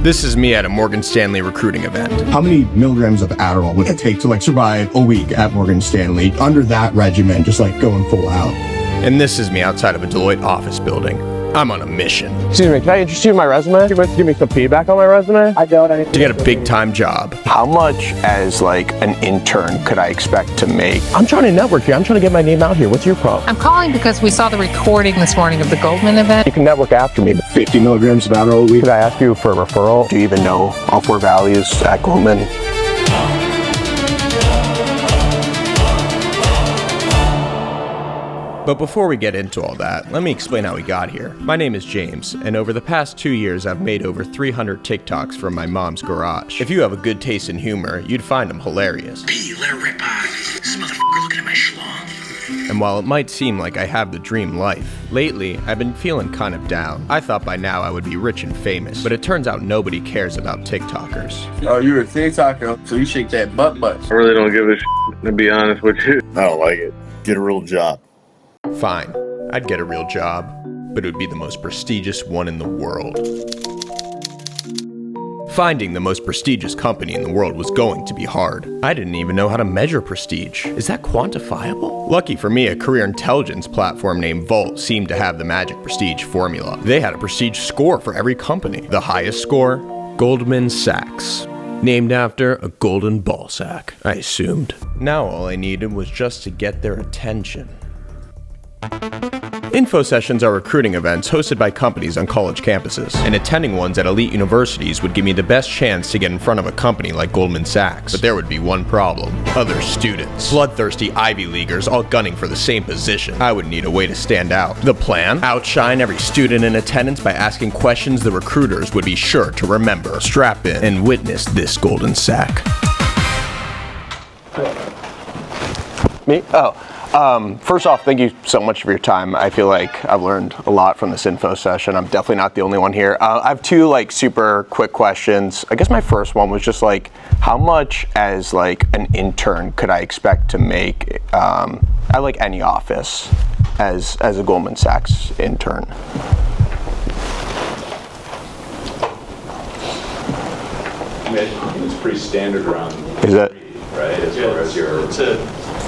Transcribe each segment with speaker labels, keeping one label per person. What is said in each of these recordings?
Speaker 1: This is me at a Morgan Stanley recruiting event.
Speaker 2: How many milligrams of Adderall would it take to like survive a week at Morgan Stanley under that regimen, just like going full out?
Speaker 1: And this is me outside of a Deloitte office building. I'm on a mission.
Speaker 3: Excuse me, can I interest you in my resume? You want to give me some feedback on my resume?
Speaker 4: I don't.
Speaker 1: To get a big time job.
Speaker 3: How much as like an intern could I expect to make? I'm trying to network here. I'm trying to get my name out here. What's your problem?
Speaker 5: I'm calling because we saw the recording this morning of the Goldman event.
Speaker 3: You can network after me.
Speaker 2: 50 milligrams of Adderall a week.
Speaker 3: Could I ask you for a referral? Do you even know all 4 values at Goldman?
Speaker 1: But before we get into all that, let me explain how we got here. My name is James, and over the past 2 years, I've made over 300 TikToks from my mom's garage. If you have a good taste in humor, you'd find them hilarious.
Speaker 6: P, let her rip on. This motherfucker looking at my schlong.
Speaker 1: And while it might seem like I have the dream life, lately, I've been feeling kind of down. I thought by now I would be rich and famous, but it turns out nobody cares about TikTokers.
Speaker 7: Oh, you're a TikToker, so you shake that butt.
Speaker 8: I really don't give a shit, to be honest with you.
Speaker 9: I don't like it. Get a real job.
Speaker 1: Fine, I'd get a real job, but it would be the most prestigious one in the world. Finding the most prestigious company in the world was going to be hard. I didn't even know how to measure prestige. Is that quantifiable? Lucky for me, a career intelligence platform named Vault seemed to have the magic prestige formula. They had a prestige score for every company. The highest score? Goldman Sachs. Named after a golden ball sack, I assumed. Now all I needed was just to get their attention. Info sessions are recruiting events hosted by companies on college campuses, and attending ones at elite universities would give me the best chance to get in front of a company like Goldman Sachs. But there would be one problem: other students. Bloodthirsty Ivy Leaguers all gunning for the same position. I would need a way to stand out. The plan? Outshine every student in attendance by asking questions the recruiters would be sure to remember. Strap in and witness this golden sack.
Speaker 3: Me? Oh. First off, thank you so much for your time. I feel like I've learned a lot from this info session. I'm definitely not the only one here. I have 2 like super quick questions. I guess my first one was just like, how much as like an intern could I expect to make at like any office as a Goldman Sachs intern?
Speaker 10: I mean, it's pretty standard around.
Speaker 3: Is it?
Speaker 10: Right, as far as your...
Speaker 11: It's a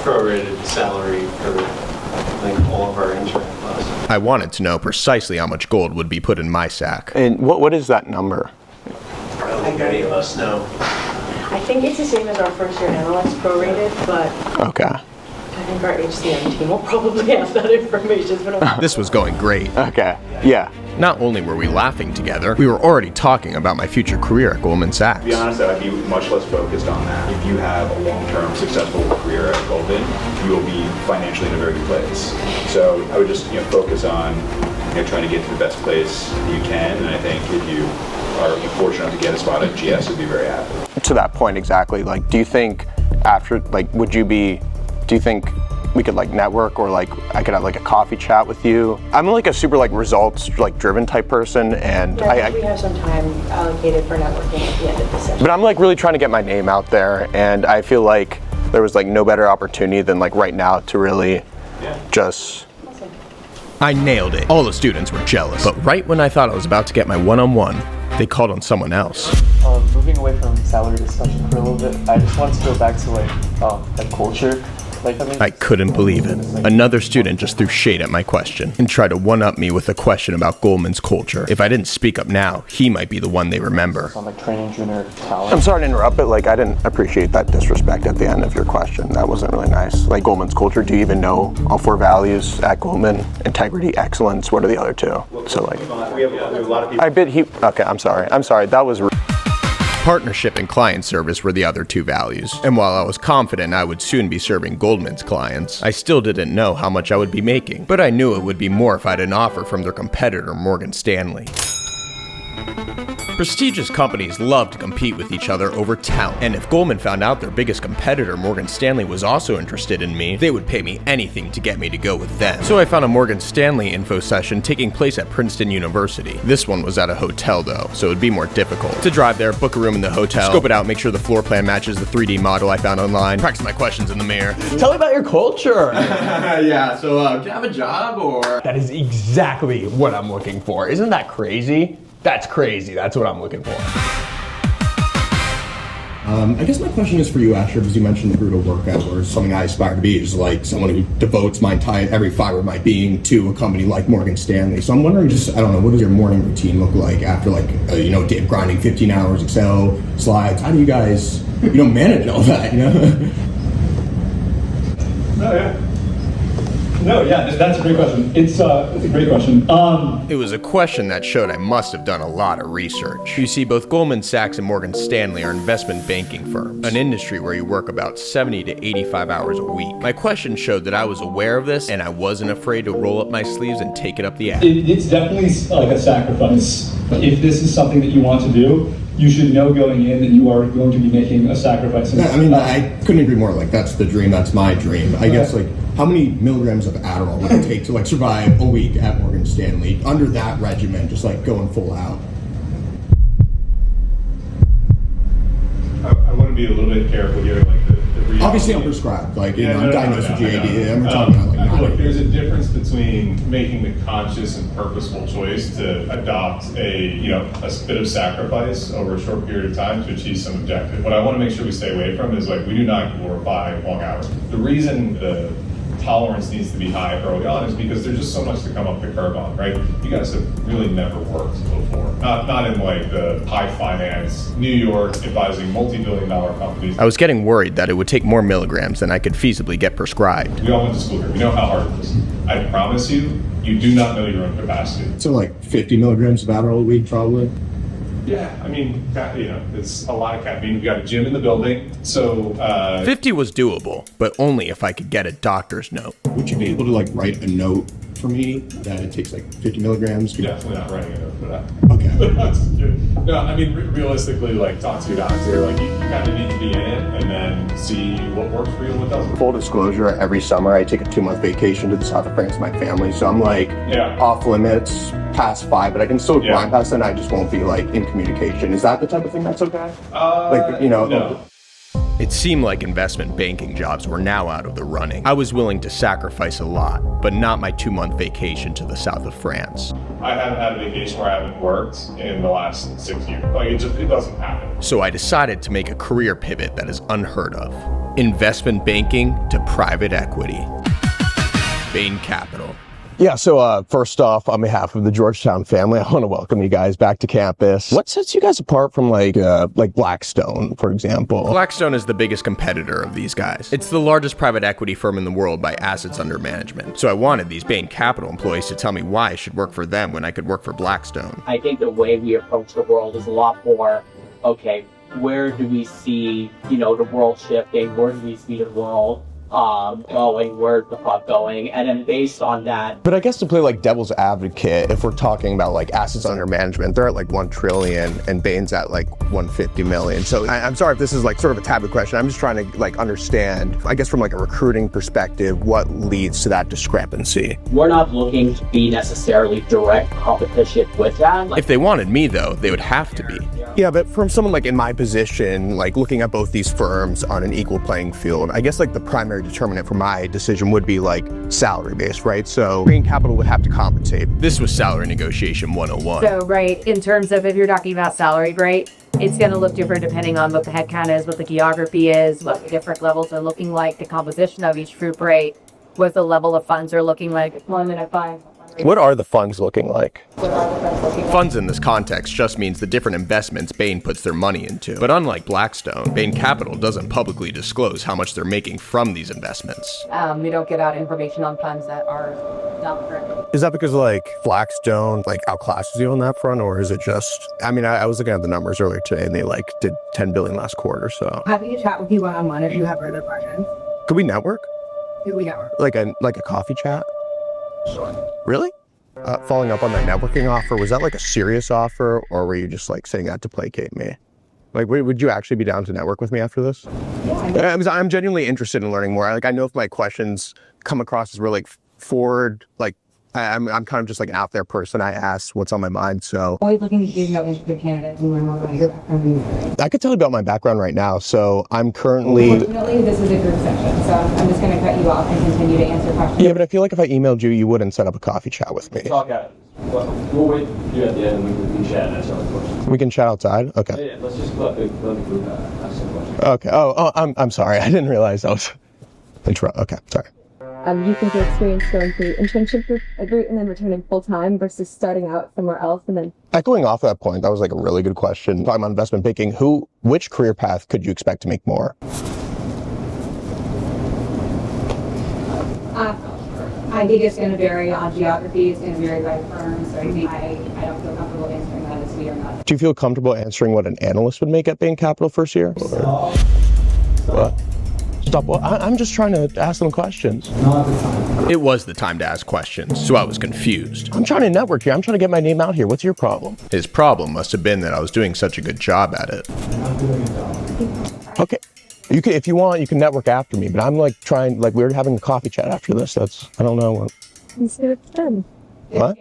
Speaker 11: prorated salary for like all of our intern classes.
Speaker 1: I wanted to know precisely how much gold would be put in my sack.
Speaker 3: And what is that number?
Speaker 11: I don't think any of us know.
Speaker 4: I think it's the same as our first year analyst prorated, but
Speaker 3: Okay.
Speaker 4: I think our HCM team will probably have that information.
Speaker 1: This was going great.
Speaker 3: Okay. Yeah.
Speaker 1: Not only were we laughing together, we were already talking about my future career at Goldman Sachs.
Speaker 10: To be honest, I'd be much less focused on that. If you have a long-term successful career at Goldman, you will be financially in a very good place. So I would just focus on trying to get to the best place you can, and I think if you are fortunate enough to get a spot at GS, you'd be very happy.
Speaker 3: To that point exactly, like, do you think after, like, do you think we could like network, or like I could have like a coffee chat with you? I'm like a super like results like driven type person, and
Speaker 4: yeah, we have some time allocated for networking at the end of the session.
Speaker 3: But I'm like really trying to get my name out there, and I feel like there was like no better opportunity than like right now to really just...
Speaker 1: I nailed it. All the students were jealous. But right when I thought I was about to get my one-on-one, they called on someone else.
Speaker 12: Moving away from salary discussion for a little bit, I just wanted to go back to like that culture.
Speaker 1: I couldn't believe it. Another student just threw shade at my question and tried to one-up me with a question about Goldman's culture. If I didn't speak up now, he might be the one they remember.
Speaker 12: On like training junior talent.
Speaker 3: I'm sorry to interrupt, but like I didn't appreciate that disrespect at the end of your question. That wasn't really nice. Like Goldman's culture, do you even know all 4 values at Goldman? Integrity, excellence, what are the other 2? So like,
Speaker 10: we have a lot of people.
Speaker 3: Okay, I'm sorry, that was rude.
Speaker 1: Partnership and client service were the other 2 values. And while I was confident I would soon be serving Goldman's clients, I still didn't know how much I would be making. But I knew it would be more if I had an offer from their competitor, Morgan Stanley. Prestigious companies love to compete with each other over talent, and if Goldman found out their biggest competitor, Morgan Stanley, was also interested in me, they would pay me anything to get me to go with them. So I found a Morgan Stanley info session taking place at Princeton University. This one was at a hotel though, so it would be more difficult. To drive there, book a room in the hotel, scope it out, make sure the floor plan matches the 3D model I found online, practice my questions in the mirror.
Speaker 13: Tell me about your culture.
Speaker 1: Yeah, so can I have a job or?
Speaker 13: That is exactly what I'm looking for. Isn't that crazy?
Speaker 1: That's crazy. That's what I'm looking for.
Speaker 2: I guess my question is for you, Asher, because you mentioned the brutal work hours. Something I aspire to be is like someone who devotes every fiber of my being to a company like Morgan Stanley. So I'm wondering, I don't know, what does your morning routine look like after day of grinding 15 hours, Excel, slides? How do you guys, manage all that,
Speaker 13: No, yeah, that's a great question. It's a great question.
Speaker 1: It was a question that showed I must have done a lot of research. You see, both Goldman Sachs and Morgan Stanley are investment banking firms, an industry where you work about 70 to 85 hours a week. My question showed that I was aware of this, and I wasn't afraid to roll up my sleeves and take it up the ass.
Speaker 13: It's definitely like a sacrifice. If this is something that you want to do, you should know going in that you are going to be making a sacrifice.
Speaker 2: Yeah, I mean, I couldn't agree more. That's the dream. That's my dream. I guess, how many milligrams of Adderall would it take to, survive a week at Morgan Stanley under that regimen, just, going full out?
Speaker 10: I want to be a little bit careful here, the reality.
Speaker 2: Obviously, I'm prescribed. I'm diagnosed with GAD. I'm talking about,
Speaker 10: Look, there's a difference between making the conscious and purposeful choice to adopt a bit of sacrifice over a short period of time to achieve some objective. What I want to make sure we stay away from is we do not glorify long hours. The reason the tolerance needs to be high early on is because there's just so much to come up the curve on, right? You guys have really never worked before. Not in the high finance, New York, advising multi-billion-dollar companies.
Speaker 1: I was getting worried that it would take more milligrams than I could feasibly get prescribed.
Speaker 10: We all went to school here. We know how hard it is. I promise you, you do not know your own capacity.
Speaker 2: So 50 milligrams of Adderall a week, probably?
Speaker 10: Yeah, I mean, it's a lot of caffeine. We got a gym in the building, so
Speaker 1: 50 was doable, but only if I could get a doctor's note.
Speaker 2: Would you be able to write a note for me that it takes 50 milligrams?
Speaker 10: Definitely not writing a note for that.
Speaker 2: Okay.
Speaker 10: No, I mean, realistically, talk to your doctor. You kind of need to be in it and then see what works for you and what doesn't.
Speaker 3: Full disclosure, every summer I take a 2-month vacation to the south of France with my family, so I'm off limits past 5, but I can still grind past that, and I just won't be in communication. Is that the type of thing that's okay?
Speaker 10: No.
Speaker 1: It seemed like investment banking jobs were now out of the running. I was willing to sacrifice a lot, but not my 2-month vacation to the south of France.
Speaker 10: I haven't had a vacation where I haven't worked in the last 6 years. It doesn't happen.
Speaker 1: So I decided to make a career pivot that is unheard of. Investment banking to private equity. Bain Capital.
Speaker 3: Yeah, so first off, on behalf of the Georgetown family, I want to welcome you guys back to campus. What sets you guys apart from Blackstone, for example?
Speaker 1: Blackstone is the biggest competitor of these guys. It's the largest private equity firm in the world by assets under management. So I wanted these Bain Capital employees to tell me why I should work for them when I could work for Blackstone.
Speaker 14: I think the way we approach the world is a lot more, okay, where do we see, the world shifting? Where do we see the world going, where's the fuck going, and then based on that.
Speaker 3: But I guess to play devil's advocate, if we're talking about assets under management, they're at 1 trillion and Bain's at 150 million. So I'm sorry if this is sort of a taboo question. I'm just trying to understand, I guess from a recruiting perspective, what leads to that discrepancy.
Speaker 14: We're not looking to be necessarily direct competition with that.
Speaker 1: If they wanted me though, they would have to be.
Speaker 3: Yeah, but from someone in my position, looking at both these firms on an equal playing field, I guess the primary determinant for my decision would be salary based, right? So Bain Capital would have to compensate.
Speaker 1: This was salary negotiation 101.
Speaker 15: So, right, in terms of if you're talking about salary, right, it's going to look different depending on what the headcount is, what the geography is, what the different levels are looking like, the composition of each group, right, what the level of funds are looking like. 1 minute, 5.
Speaker 3: What are the funds looking like?
Speaker 1: Funds in this context just means the different investments Bain puts their money into. But unlike Blackstone, Bain Capital doesn't publicly disclose how much they're making from these investments.
Speaker 15: We don't get out information on funds that are not current.
Speaker 3: Is that because Blackstone outclasses you on that front, or is it just, I was looking at the numbers earlier today and they did 10 billion last quarter, so.
Speaker 15: Happy to chat with you one-on-one if you have further questions.
Speaker 3: Could we network?
Speaker 15: Could we network?
Speaker 3: Like a coffee chat? Really? Following up on that networking offer, was that a serious offer, or were you just saying that to placate me? Would you actually be down to network with me after this? Yeah. I'm genuinely interested in learning more. I know if my questions come across as real forward,
Speaker 2: I'm kind of just like an out there person. I ask what's on my mind, so.
Speaker 15: Always looking to get interested candidates and learn more about your background.
Speaker 2: I could tell you about my background right now. So I'm currently.
Speaker 15: Unfortunately, this is a group session, so I'm just going to cut you off and continue to answer questions.
Speaker 2: Yeah, but I feel like if I emailed you, you wouldn't set up a coffee chat with me.
Speaker 12: Talk at it. We'll wait for you at the end and we can chat and answer all the questions.
Speaker 2: We can chat outside? Okay.
Speaker 12: Yeah, let's just let the group ask some questions.
Speaker 2: Okay. I'm sorry. I didn't realize that was. Okay, sorry.
Speaker 16: You think your experience going through internship route and then returning full-time versus starting out somewhere else and then...
Speaker 2: Echoing off that point, that was like a really good question. Talking about investment banking, which career path could you expect to make more?
Speaker 15: I think it's going to vary on geography. It's going to vary by firm. So I don't feel comfortable answering that as we are not.
Speaker 2: Do you feel comfortable answering what an analyst would make at Bain Capital first year? What? Stop. Well, I'm just trying to ask them questions.
Speaker 1: It was the time to ask questions, so I was confused.
Speaker 2: I'm trying to network here. I'm trying to get my name out here. What's your problem?
Speaker 1: His problem must have been that I was doing such a good job at it.
Speaker 2: Okay. You can, if you want, you can network after me, but I'm like we're having a coffee chat after this. I don't know what. What?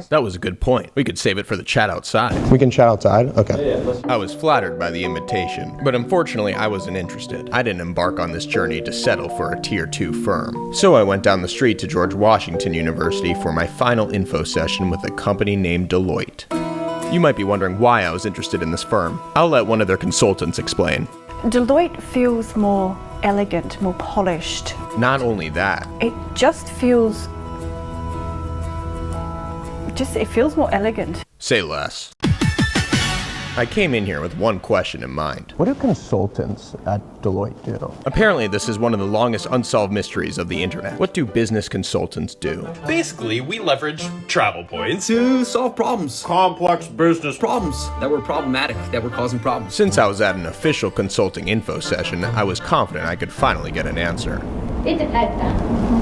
Speaker 1: That was a good point. We could save it for the chat outside.
Speaker 2: We can chat outside? Okay.
Speaker 1: I was flattered by the invitation, but unfortunately I wasn't interested. I didn't embark on this journey to settle for a Tier 2 firm. So I went down the street to George Washington University for my final info session with a company named Deloitte. You might be wondering why I was interested in this firm. I'll let one of their consultants explain.
Speaker 17: Deloitte feels more elegant, more polished.
Speaker 1: Not only that,
Speaker 17: it just feels more elegant.
Speaker 1: Say less. I came in here with one question in mind.
Speaker 2: What do consultants at Deloitte do?
Speaker 1: Apparently, this is one of the longest unsolved mysteries of the internet. What do business consultants do?
Speaker 18: Basically, we leverage travel points to solve problems. Complex business problems that were problematic, that were causing problems.
Speaker 1: Since I was at an official consulting info session, I was confident I could finally get an answer.
Speaker 4: It depends.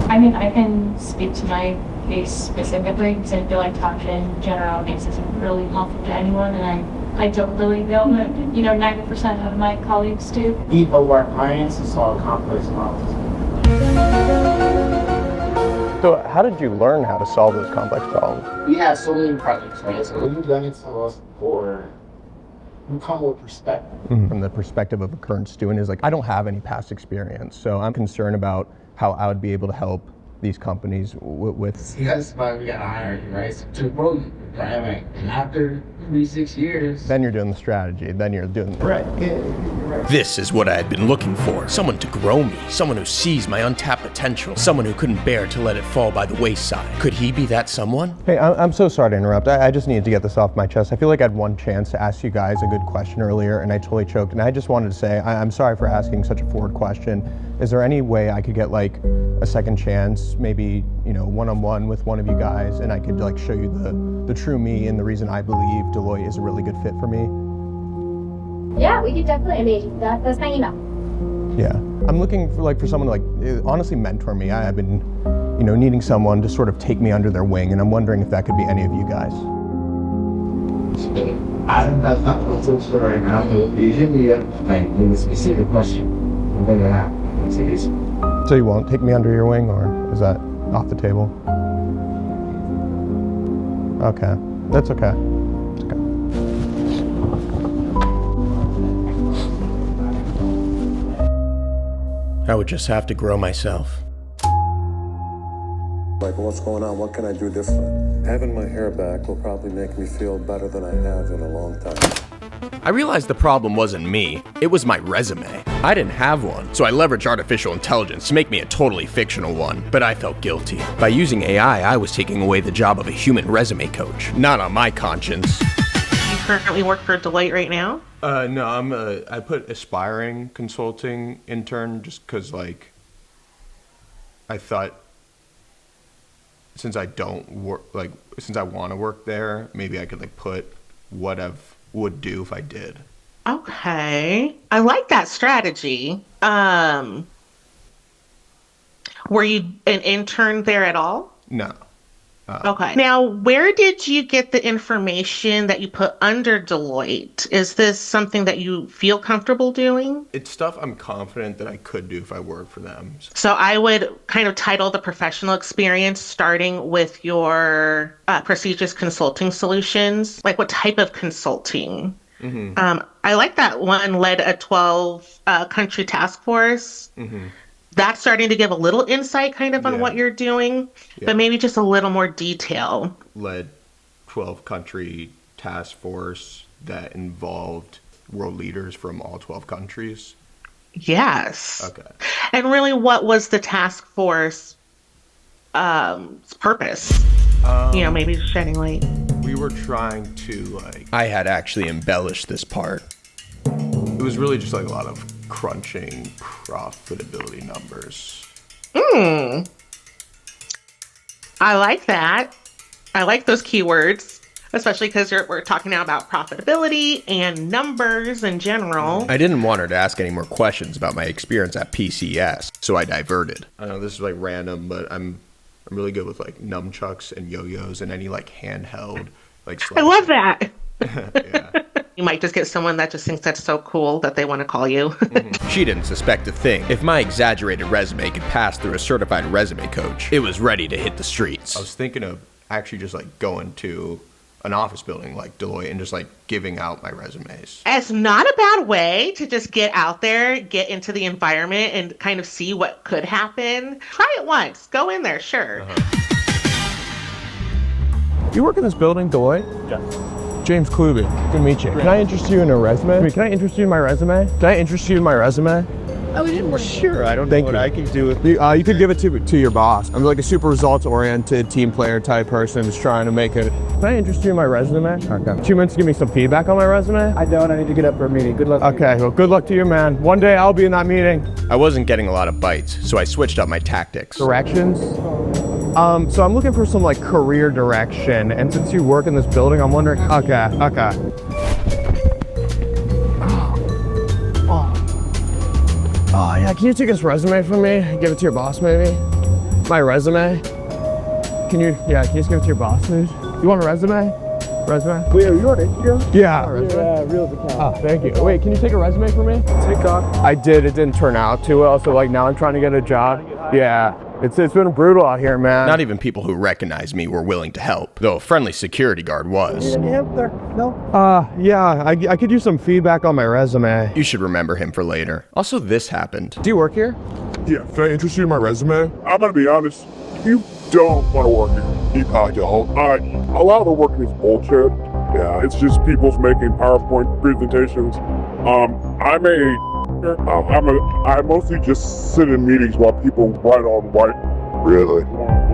Speaker 4: I mean, I can speak to my case specifically because I feel like talking in generalities isn't really helpful to anyone, and I don't really know, but 90% of my colleagues do.
Speaker 14: Deep over clients to solve complex problems.
Speaker 2: So how did you learn how to solve those complex problems?
Speaker 14: We have so many projects, right? So when you've done it to us before, you come with perspective.
Speaker 2: From the perspective of a current student is like, I don't have any past experience, so I'm concerned about how I would be able to help these companies with.
Speaker 14: See, that's why we got to hire you, right? So to grow you, right? Like, after 3-6 years.
Speaker 2: Then you're doing the strategy. Then you're doing.
Speaker 14: Right. Yeah, right.
Speaker 1: This is what I had been looking for. Someone to grow me. Someone who sees my untapped potential. Someone who couldn't bear to let it fall by the wayside. Could he be that someone?
Speaker 2: Hey, I'm so sorry to interrupt. I just needed to get this off my chest. I feel like I had one chance to ask you guys a good question earlier, and I totally choked. And I just wanted to say, I'm sorry for asking such a forward question. Is there any way I could get like a second chance, maybe, one-on-one with one of you guys, and I could like show you the true me and the reason I believe Deloitte is a really good fit for me?
Speaker 4: Yeah, we could definitely. I mean, that's my email.
Speaker 2: Yeah, I'm looking for someone to like honestly mentor me. I've been, needing someone to sort of take me under their wing, and I'm wondering if that could be any of you guys.
Speaker 14: I think that's not what's up for right now. You should be with a specific question. I'm going to have.
Speaker 2: So you won't take me under your wing, or is that off the table? Okay, that's okay. It's okay.
Speaker 1: I would just have to grow myself.
Speaker 19: Like, what's going on? What can I do different? Having my hair back will probably make me feel better than I have in a long time.
Speaker 1: I realized the problem wasn't me, it was my resume. I didn't have one, so I leveraged artificial intelligence to make me a totally fictional one, but I felt guilty. By using AI, I was taking away the job of a human resume coach. Not on my conscience.
Speaker 20: You currently work for Deloitte right now?
Speaker 1: No, I put aspiring consulting intern just because, I thought since I don't work, since I want to work there, maybe I could, put what I would do if I did.
Speaker 20: Okay. I like that strategy. Were you an intern there at all?
Speaker 1: No.
Speaker 20: Okay. Now, where did you get the information that you put under Deloitte? Is this something that you feel comfortable doing?
Speaker 3: It's stuff I'm confident that I could do if I worked for them.
Speaker 20: So I would kind of title the professional experience starting with your prestigious consulting solutions. Like what type of consulting? I like that one led a 12 country task force. That's starting to give a little insight kind of on what you're doing, but maybe just a little more detail.
Speaker 3: Led 12 country task force that involved world leaders from all 12 countries.
Speaker 20: Yes.
Speaker 3: Okay.
Speaker 20: And really, what was the task force purpose? Maybe shedding light.
Speaker 3: We were trying to I had actually embellished this part. It was really just like a lot of crunching profitability numbers.
Speaker 20: I like that. I like those keywords, especially because we're talking now about profitability and numbers in general.
Speaker 3: I didn't want her to ask any more questions about my experience at PCS, so I diverted. I know this is like random, but I'm really good with like nunchucks and yo-yos and any like handheld like.
Speaker 20: I love that. Yeah. You might just get someone that just thinks that's so cool that they want to call you.
Speaker 3: She didn't suspect a thing. If my exaggerated resume could pass through a certified resume coach, it was ready to hit the streets. I was thinking of actually just like going to an office building like Deloitte and just like giving out my resumes.
Speaker 20: It's not a bad way to just get out there, get into the environment and kind of see what could happen. Try it once. Go in there, sure.
Speaker 2: You work in this building, Deloitte?
Speaker 12: Yes.
Speaker 2: James Kluby, good to meet you. Can I interest you in a resume? Wait, can I interest you in my resume? Can I interest you in my resume?
Speaker 12: Oh, yeah, sure. I don't know what I can do with
Speaker 2: you. You could give it to your boss. I'm like a super results-oriented team player type person who's trying to make it. Can I interest you in my resume? Okay. 2 minutes to give me some feedback on my resume?
Speaker 12: I don't. I need to get up for a meeting. Good luck.
Speaker 2: Okay, well, good luck to you, man. One day I'll be in that meeting.
Speaker 3: I wasn't getting a lot of bites, so I switched up my tactics.
Speaker 2: Directions? So I'm looking for some like career direction, and since you work in this building, I'm wondering. Okay. Oh yeah, can you take this resume from me? Give it to your boss, maybe. My resume. Can you just give it to your boss, please? You want a resume?
Speaker 12: Wait, are you on Instagram?
Speaker 2: Yeah.
Speaker 12: Yeah, real account.
Speaker 2: Oh, thank you. Wait, can you take a resume for me?
Speaker 12: TikTok.
Speaker 2: I did. It didn't turn out too well. So like now I'm trying to get a job. Yeah. It's been brutal out here, man.
Speaker 3: Not even people who recognized me were willing to help, though a friendly security guard was.
Speaker 12: Any help there? No?
Speaker 2: Yeah, I could use some feedback on my resume.
Speaker 3: You should remember him for later. Also, this happened.
Speaker 2: Do you work here?
Speaker 21: Yeah, can I interest you in my resume? I'm gonna be honest, you don't want to work here. I don't. A lot of the work is bullshit. Yeah, it's just people's making PowerPoint presentations. I mostly just sit in meetings while people write on white.
Speaker 22: Really?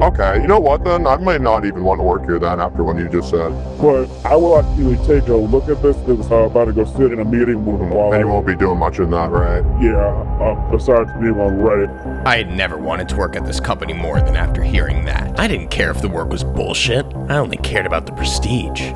Speaker 22: Okay, you know what then? I might not even want to work here then after what you just said.
Speaker 21: But I will actually take a look at this because I'm about to go sit in a meeting with them while.
Speaker 22: And you won't be doing much in that, right?
Speaker 21: Yeah, besides being on Reddit.
Speaker 3: I had never wanted to work at this company more than after hearing that. I didn't care if the work was bullshit. I only cared about the prestige.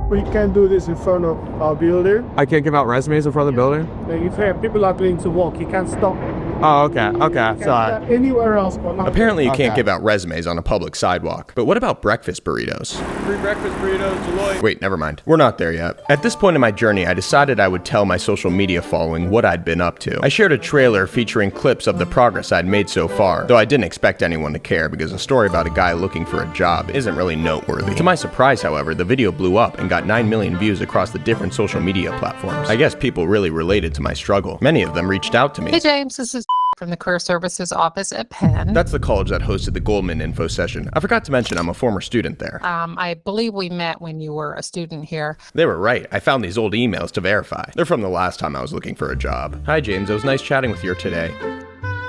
Speaker 12: We can't do this in front of our building.
Speaker 2: I can't give out resumes in front of the building?
Speaker 12: If people are going to walk, you can't stop.
Speaker 2: Oh, okay, sorry.
Speaker 12: Anywhere else, but not.
Speaker 3: Apparently you can't give out resumes on a public sidewalk. But what about breakfast burritos?
Speaker 12: Free breakfast burritos, Deloitte.
Speaker 3: Wait, never mind. We're not there yet. At this point in my journey, I decided I would tell my social media following what I'd been up to. I shared a trailer featuring clips of the progress I'd made so far, though I didn't expect anyone to care because a story about a guy looking for a job isn't really noteworthy. To my surprise, however, the video blew up and got 9 million views across the different social media platforms. I guess people really related to my struggle. Many of them reached out to me.
Speaker 5: Hey James, this is from the Career Services office at Penn.
Speaker 3: That's the college that hosted the Goldman info session. I forgot to mention I'm a former student there.
Speaker 5: I believe we met when you were a student here.
Speaker 3: They were right. I found these old emails to verify. They're from the last time I was looking for a job. Hi James, it was nice chatting with you today.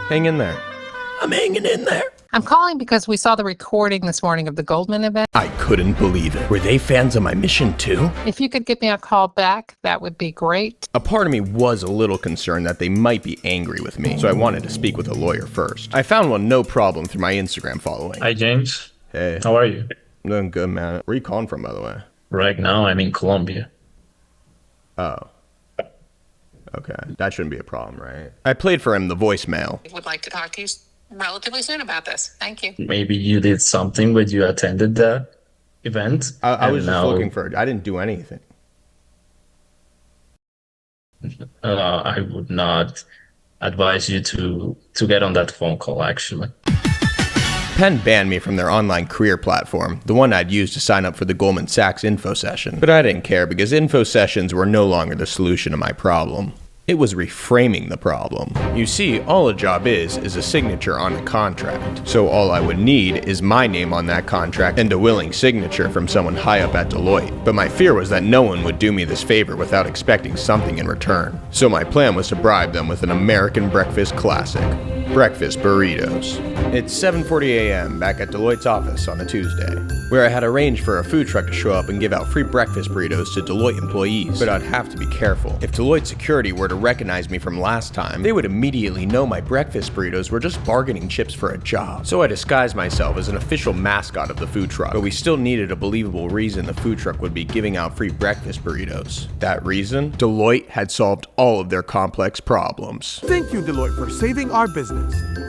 Speaker 3: Hang in there. I'm hanging in there.
Speaker 5: I'm calling because we saw the recording this morning of the Goldman event.
Speaker 3: I couldn't believe it. Were they fans of my mission too?
Speaker 5: If you could give me a call back, that would be great.
Speaker 3: A part of me was a little concerned that they might be angry with me, so I wanted to speak with a lawyer first. I found one no problem through my Instagram following.
Speaker 23: Hi James.
Speaker 3: Hey.
Speaker 23: How are you?
Speaker 3: I'm doing good, man. Where are you calling from, by the way?
Speaker 23: Right now I'm in Colombia.
Speaker 3: Oh. Okay, that shouldn't be a problem, right? I played for him the voicemail.
Speaker 5: Would like to talk to you. relatively soon about this. Thank you.
Speaker 23: Maybe you did something when you attended that event.
Speaker 1: I was
Speaker 23: and
Speaker 1: just
Speaker 23: now,
Speaker 1: looking for it. I didn't do anything.
Speaker 23: I would not advise you to get on that phone call, actually.
Speaker 1: Penn banned me from their online career platform, the one I'd used to sign up for the Goldman Sachs info session. But I didn't care because info sessions were no longer the solution to my problem. It was reframing the problem. You see, all a job is a signature on a contract. So all I would need is my name on that contract and a willing signature from someone high up at Deloitte. But my fear was that no one would do me this favor without expecting something in return. So my plan was to bribe them with an American breakfast classic. Breakfast burritos. It's 7:40 a.m. back at Deloitte's office on a Tuesday, where I had arranged for a food truck to show up and give out free breakfast burritos to Deloitte employees. But I'd have to be careful. If Deloitte security were to recognize me from last time, they would immediately know my breakfast burritos were just bargaining chips for a job. So I disguised myself as an official mascot of the food truck, but we still needed a believable reason the food truck would be giving out free breakfast burritos. That reason? Deloitte had solved all of their complex problems.
Speaker 6: Thank you, Deloitte, for saving our business.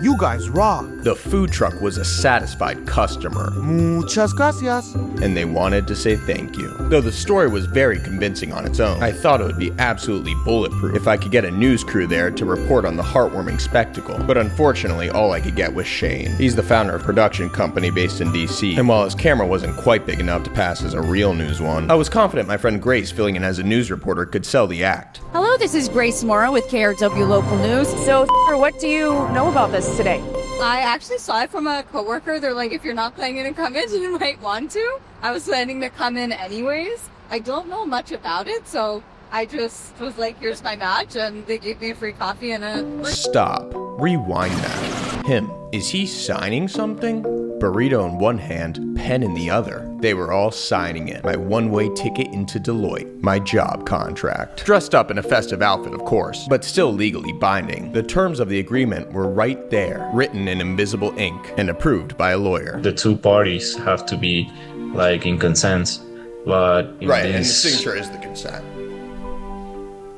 Speaker 6: You guys rock.
Speaker 1: The food truck was a satisfied customer.
Speaker 6: Muchas gracias.
Speaker 1: And they wanted to say thank you. Though the story was very convincing on its own, I thought it would be absolutely bulletproof if I could get a news crew there to report on the heartwarming spectacle. But unfortunately, all I could get was Shane. He's the founder of a production company based in DC, and while his camera wasn't quite big enough to pass as a real news one, I was confident my friend Grace, filling in as a news reporter, could sell the act.
Speaker 7: Hello, this is Grace Morrow with KRW Local News. So, what do you know about this today?
Speaker 8: I actually saw it from a coworker. They're like, if you're not planning to come in, you might want to. I was planning to come in anyways. I don't know much about it, so I just was like, here's my badge, and they gave me a free coffee and a...
Speaker 1: Stop. Rewind that. Him. Is he signing something? Burrito in one hand, pen in the other. They were all signing it. My one-way ticket into Deloitte. My job contract. Dressed up in a festive outfit, of course, but still legally binding. The terms of the agreement were right there, written in invisible ink, and approved by a lawyer.
Speaker 23: The two parties have to be, like, in consent, but
Speaker 1: right, and the signature is the consent.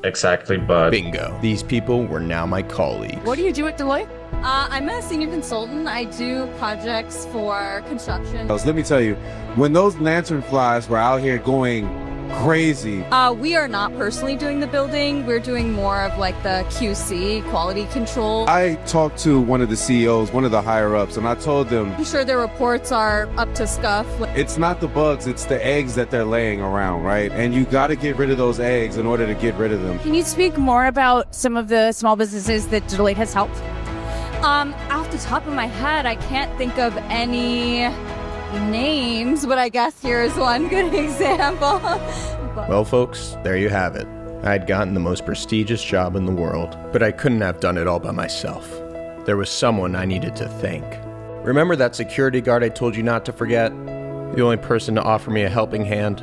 Speaker 23: Exactly, but...
Speaker 1: Bingo. These people were now my colleagues.
Speaker 7: What do you do at Deloitte?
Speaker 8: I'm a senior consultant. I do projects for construction.
Speaker 24: Let me tell you, when those lantern flies were out here going crazy.
Speaker 8: We are not personally doing the building. We're doing more of like the QC, quality control.
Speaker 24: I talked to one of the CEOs, one of the higher ups, and I told them,
Speaker 8: I'm sure their reports are up to scuff.
Speaker 24: It's not the bugs, it's the eggs that they're laying around, right? And you got to get rid of those eggs in order to get rid of them.
Speaker 7: Can you speak more about some of the small businesses that Deloitte has helped?
Speaker 8: Off the top of my head, I can't think of any names, but I guess here's one good example.
Speaker 1: Well, folks, there you have it. I'd gotten the most prestigious job in the world, but I couldn't have done it all by myself. There was someone I needed to thank. Remember that security guard I told you not to forget? The only person to offer me a helping hand?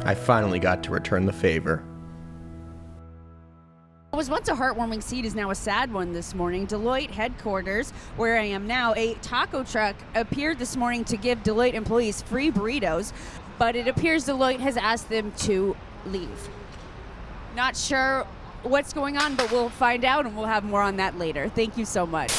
Speaker 1: I finally got to return the favor.
Speaker 7: What was once a heartwarming scene is now a sad one this morning. Deloitte headquarters, where I am now, a taco truck appeared this morning to give Deloitte employees free burritos, but it appears Deloitte has asked them to leave. Not sure what's going on, but we'll find out and we'll have more on that later. Thank you so much.